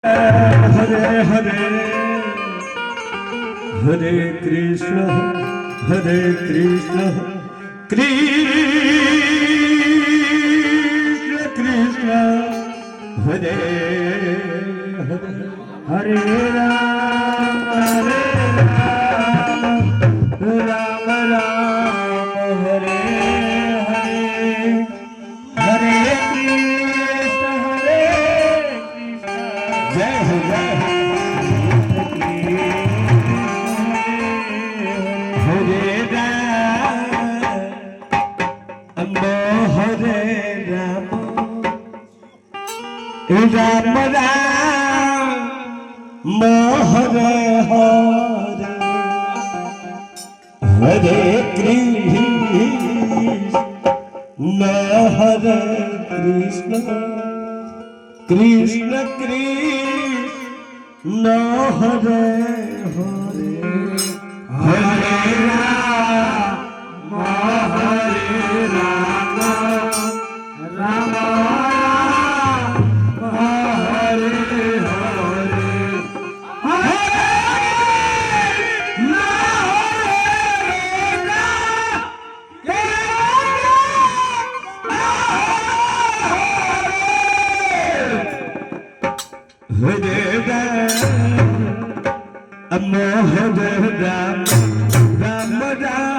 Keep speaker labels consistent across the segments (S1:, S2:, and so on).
S1: हरे हरे हरे कृष्ण कृष्ण कृष्ण हरे हरे हरे राम राम राम हरे हरे हरे कृष्ण जय हो जय हो हरे राम हरे राम राम राम हरे हरे हरे कृष्ण हरे कृष्ण कृष्ण कृष्ण हरे हरे हरे राम राम हरे हरे हरे राम हरे राम राम राम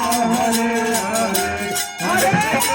S1: हरे हरे हरे हरे